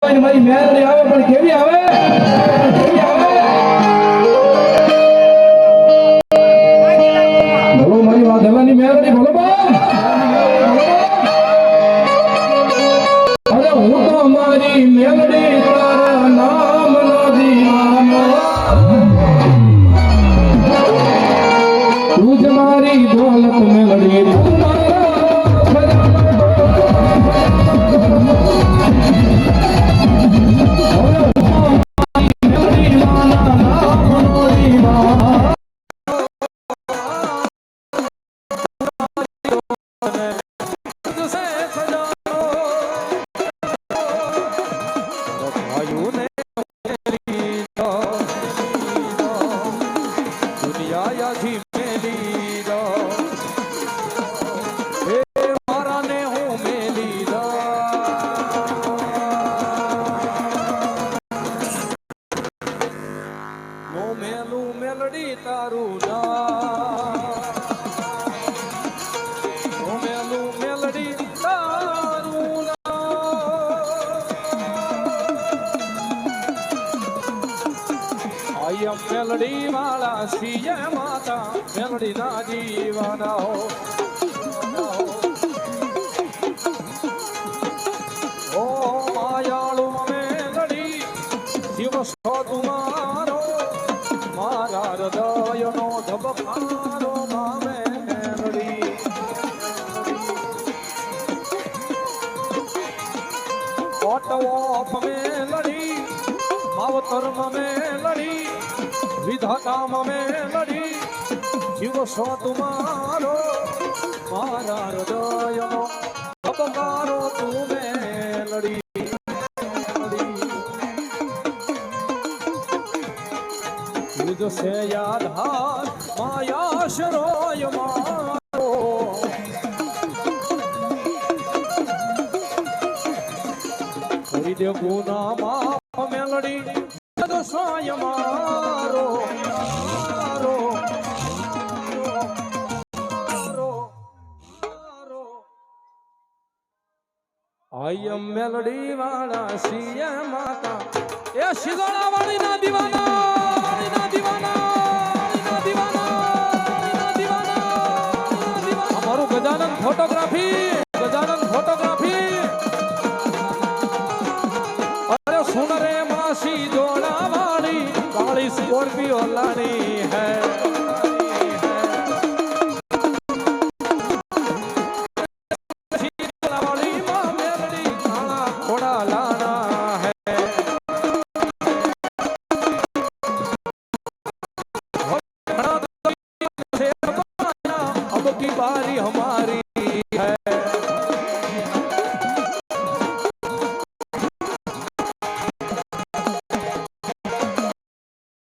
મારી મેરડી આવે પણ કેવી આવે ભલો મારી વાધવાની મેરડી ભલો અરે હું તો મારી મેરડી તારા નામ નો દીવાનો તું જ મારી દોલત મેરડી મેલડી તારું મેલડી તારું આયમ મેલડી વાળા શ્રીય માતા મેલડી ના જીવાના ઓ માયાળુ મેલડી દિવસ તુમારો મારા હૃદયનો ધબકારો મેલડી ઓટવો મેલડી માવતરમાં મેલડી વિધાતામાં મેલડી જીવસો તુમારો મારા હૃદયનો ધબકારો તું મેલડી तुझसे याद हाथ माया शरोय मारो कोई दे गुना माप मेलड़ी तो सोय मारो आई एम मेलडी वाला सीए माता ए शिगोड़ा वाली ना दीवाना हमारो गजानन फोटोग्राफी अरे सुन रे मासी जोड़ा वाली काली स्कॉर्पियो लानी है घोड़ा लाना है अब की बारी हमारी